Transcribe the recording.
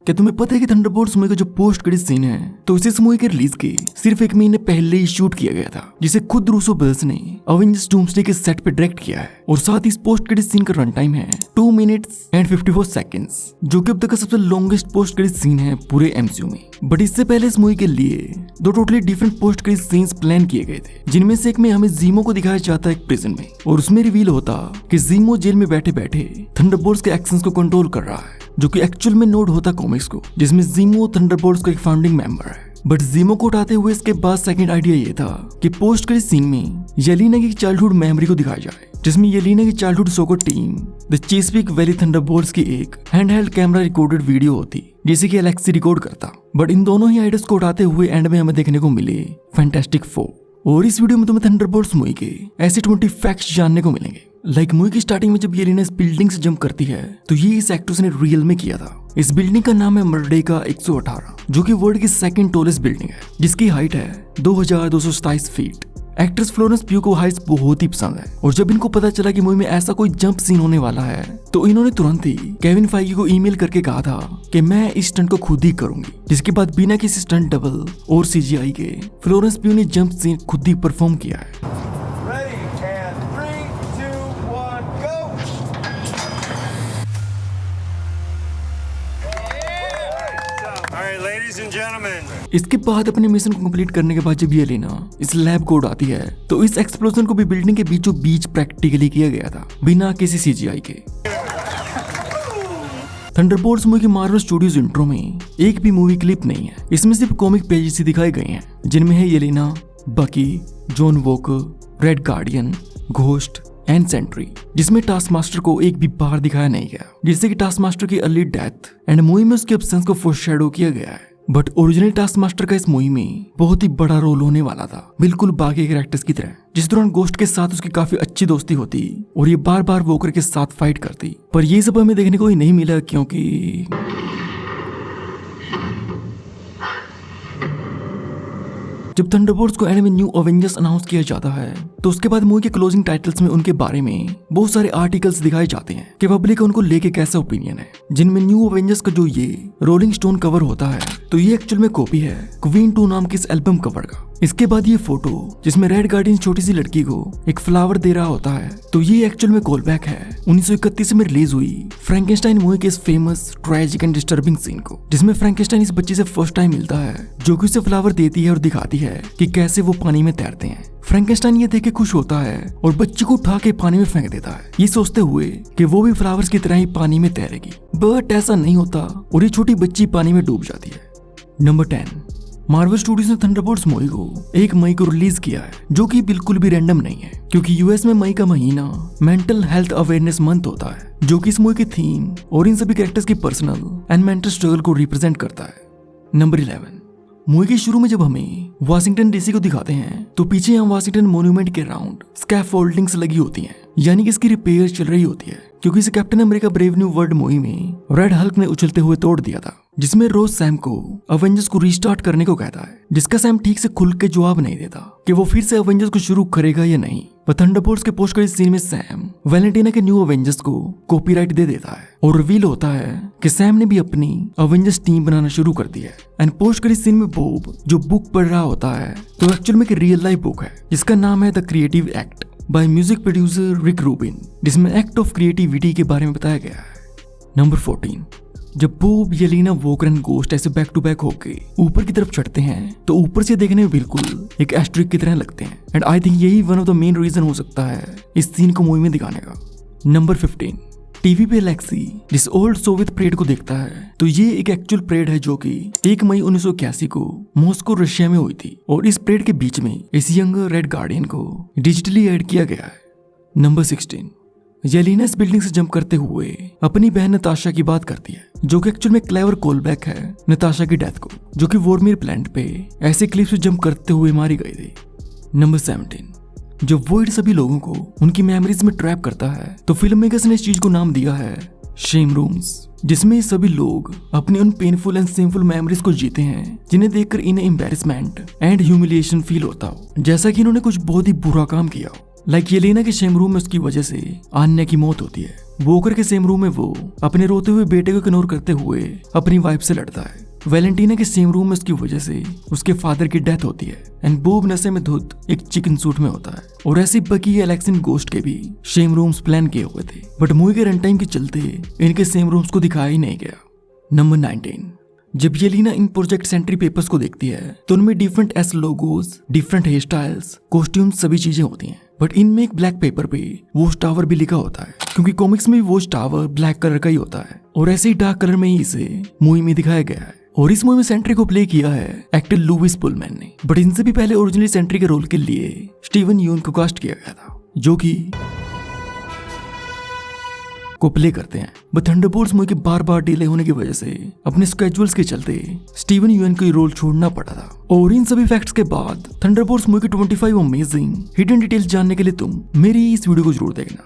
क्या तुम्हें पता है कि थंडरबोल्ट्स मूवी का जो पोस्ट क्रेडिट सीन है तो इस मूवी के रिलीज के सिर्फ एक महीने पहले ही शूट किया गया था, जिसे खुद रूसो ब्रदर्स ने अवेंजर्स डूम्सडे के सेट पे डायरेक्ट किया है। और साथ ही इस पोस्ट क्रेडिट सीन का रन टाइम है 2 मिनट्स एंड 54 सेकंड्स, जो कि अब तक का सबसे लॉन्गेस्ट पोस्ट क्रेडिट सीन है पूरे एमसीयू में। बट इससे पहले इस मूवी के लिए 2 totally different post credit scenes plan किए गए थे, जिनमें से एक में हमें ज़ीमो को दिखाया जाता है एक प्रिजन में, और उसमें रिवील होता कि ज़ीमो जेल में बैठे बैठे थंडरबोल्ट्स के एक्शंस को कंट्रोल कर रहा है, जो कि एक्चुअल में नोड होता कॉमिक्स को, जिसमें ज़ीमो थंडरबोल्ट्स का एक फाउंडिंग मेंबर है। बट ज़ीमो को उठाते हुए इसके बाद सेकंड आइडिया ये था कि पोस्ट क्रेडिट सीन में येलेना की चाइल्डहुड मेमोरी को दिखाया जाए, जिसमें येलेना की childhood soccer team the Chesswick Valley Thunderbolts की एक हैंडहेल्ड कैमरा रिकॉर्डेड वीडियो होती, जिसे कि एलेक्सी रिकॉर्ड करता। बट इन दोनों ही आइडियाज को उठाते हुए एंड में हमें देखने को मिले फैंटास्टिक फोर। और इस वीडियो में तुम्हें थंडरबोल्ट्स मूवी के ऐसे 20 फैक्ट्स जानने को मिलेंगे। लाइक मूवी की स्टार्टिंग में जब येलेना इस बिल्डिंग से जंप करती है तो ये इस एक्ट्रेस ने रियल में किया था। इस बिल्डिंग का नाम है मर्डेका 118, जो कि वर्ल्ड की सेकंड टॉलेस्ट बिल्डिंग है, जिसकी हाइट है 2227 फीट। एक्ट्रेस फ्लोरेंस प्यू को हाइट्स बहुत ही पसंद है, और जब इनको पता चला कि मूवी में ऐसा कोई जंप सीन होने वाला है तो इन्होंने तुरंत ही केविन फाइगी को ईमेल करके कहा था कि मैं इस स्टंट को खुद ही करूंगी। जिसके बाद बिना किसी स्टंट डबल और सीजीआई के फ्लोरेंस प्यू ने जंप सीन खुद ही परफॉर्म किया है। इसके बाद अपने मिशन को कंप्लीट करने के बाद जब येलेना इस लैब को उड़ाती है तो इस एक्सप्लोजन को भी बिल्डिंग के बीचों बीच प्रैक्टिकली किया गया था, बिना किसी सीजीआई के। थंडरबोल्ट्स मूवी के मार्वल स्टूडियोज इंट्रो में एक भी मूवी क्लिप नहीं है। इसमें सिर्फ कॉमिक पेजेस ही दिखाए गए हैं, जिनमें है Yelena, Bucky, John Walker, Red Guardian, Ghost and Sentry, जिसमें टास्क मास्टर को एक भी बार दिखाया नहीं गया, जिससे कि टास्क मास्टर की अर्ली डेथ एंड मूवी में उसके एब्सेंस को फोरशैडो किया गया है। बट ओरिजिनल टास्क मास्टर का इस मूवी में बहुत ही बड़ा रोल होने वाला था, बिल्कुल बाकी कैरेक्टर्स की तरह, जिस दौरान गोस्ट के साथ उसकी काफी अच्छी दोस्ती होती और ये बार बार वोकर के साथ फाइट करती। पर ये सब हमें देखने को ही नहीं मिला, क्योंकि जब थंडरबोल्ट्स को एंड में न्यू अवेंजर्स अनाउंस किया जाता है तो उसके बाद मूवी के क्लोजिंग टाइटल्स में उनके बारे में बहुत सारे आर्टिकल्स दिखाए जाते हैं कि पब्लिक का उनको लेके कैसा ओपिनियन है, जिनमें न्यू अवेंजर्स का जो ये रोलिंग स्टोन कवर होता है तो ये एक्चुअल में कॉपी है क्वीन 2 नाम की इस एल्बम कवर का। इसके बाद ये फोटो जिसमें रेड गार्डियन छोटी सी लड़की को एक फ्लावर दे रहा होता है तो ये एक्चुअल में कॉल बैक है 1931 में रिलीज हुई फ्रैंकेनस्टाइन मूवी के इस famous tragic and disturbing scene को, जिसमें फ्रैंकेनस्टाइन इस बच्ची से फर्स्ट टाइम मिलता है, जो कि उसे फ्लावर देती है और दिखाती है कि कैसे वो पानी में तैरते हैं। फ्रैंकेनस्टाइन ये देख के खुश होता है और बच्ची को उठा के पानी में फेंक देता है, ये सोचते हुए कि वो भी फ्लावर्स की तरह ही पानी में तैरेगी। बट ऐसा नहीं होता और ये छोटी बच्ची पानी में डूब जाती है। नंबर 10, मार्वल स्टूडियोज ने थंडरबोल्ट्स मूवी को 1 मई को रिलीज किया है, जो कि बिल्कुल भी रैंडम नहीं है, क्योंकि यूएस में मई का महीना मेंटल हेल्थ अवेयरनेस मंथ होता है, जो कि इस मूवी की थीम और इन सभी कैरेक्टर्स की पर्सनल एंड मेंटल स्ट्रगल को रिप्रेजेंट करता है। नंबर 11, मूवी के शुरू में जब हमें वाशिंगटन डीसी को दिखाते हैं तो पीछे यहाँ वाशिंगटन मॉन्यूमेंट के राउंड स्कैफोल्डिंग्स लगी होती हैं, यानी कि इसकी रिपेयर चल रही होती है, क्योंकि इसे captain America brave new world movie में रेड हल्क ने उछलते हुए तोड़ दिया था, जिसमें रोज सैम को अवेंजर्स को रीस्टार्ट करने को कहता है, जिसका सैम ठीक से खुल के जवाब नहीं देता कि वो फिर से अवेंजर्स को शुरू करेगा या नहीं। पर थंडरबोल्ट्स के पोस्ट क्रेडिट सीन में सैम वैलेंटीना के न्यू अवेंजर्स को कॉपीराइट दे देता है और रिवील होता है कि सैम ने भी अपनी अवेंजर्स टीम बनाना शुरू कर दी है। एंड पोस्ट क्रेडिट सीन में बॉब जो बुक पढ़ रहा होता है तो एक्चुअल में एक रियल लाइफ बुक है, जिसका नाम है the creative act by music producer Rick Rubin, जिसमें एक्ट ऑफ क्रिएटिविटी के बारे में बताया गया है। नंबर 14, जब Bob, Yelena, Walker and Ghost ऐसे बैक टू बैक होके ऊपर की तरफ चढ़ते हैं तो ऊपर से देखने में बिल्कुल एक एस्ट्रिक की तरह लगते हैं। एंड आई थिंक यही one of the main reason हो सकता है इस सीन को मूवी में दिखाने का। नंबर 15, टीवी पे एलेक्सी जिस ओल्ड सोवियत परेड को देखता है तो ये एक एक्चुअल परेड है, जो कि 1 मई 1981 को मॉस्को रशिया में हुई थी, और इस परेड के बीच में इस यंग रेड गार्डियन को डिजिटली ऐड किया गया है। नंबर 16, येलेना इस बिल्डिंग से जंप करते हुए अपनी बहन नताशा की बात करती है, जो कि एक्चुअल में क्लेवर कॉल बैक है नताशा की डेथ को, जो कि वॉर्मियर प्लांट पे ऐसे क्लिफ से जंप करते हुए मारी गई थी। नंबर 17, जब वॉइड सभी लोगों को उनकी मेमोरीज में ट्रैप करता है तो फिल्म मेकर्स ने इस चीज को नाम दिया है शेम रूम्स, जिसमें सभी लोग अपनी उन पेनफुल एंड सेमफुल मेमोरीज को जीते हैं जिन्हें देखकर इन्हें एम्बैरेसमेंट एंड ह्यूमिलिएशन फील होता हो, जैसा कि इन्होंने कुछ बहुत ही बुरा काम किया हो। लाइक येलेना के सेम रूम में उसकी वजह से आन्या की मौत होती है। वोकर के सेम रूम में वो अपने रोते हुए बेटे को इग्नोर करते हुए अपनी वाइफ से लड़ता है। वैलेंटीना के सेम रूम में उसकी वजह से उसके फादर की डेथ होती है एंड बॉब नशे में धुत एक चिकन सूट में होता है। और ऐसी बकी एलेक्स एंड गोस्ट के भी सेम रूम्स प्लान किए हुए थे, बट मूवी के रन टाइम के चलते इनके सेम रूम्स को दिखाया ही नहीं गया। नंबर 19। जब येलेना इन प्रोजेक्ट सेंट्री पेपर्स को देखती है तो उनमें different S logos, different hair styles, costumes सभी चीजें होती हैं, बट इनमें एक ब्लैक पेपर पे वॉच टावर भी लिखा होता है, क्योंकि कॉमिक्स में वॉच टावर ब्लैक कलर का ही होता है और ऐसे ही डार्क कलर में ही इसे मूवी में दिखाया गया है। और इस मूवी में सेंट्री को प्ले किया है एक्टर लुइस पुलमैन ने, बट इनसे भी पहले ओरिजिनली सेंट्री के रोल के लिए स्टीवन यून को कास्ट किया गया था, जो कि को प्ले करते हैं। बट थंडरबोल्ट्स मूवी के बार बार डिले होने की वजह से अपने स्केड्यूल्स के चलते स्टीवन यूएन को रोल छोड़ना पड़ा था। और इन सभी फैक्ट्स के बाद थंडरबोल्ट्स मूवी की 25 अमेजिंग हिडन डिटेल्स जानने के लिए तुम मेरी इस वीडियो को जरूर देखना।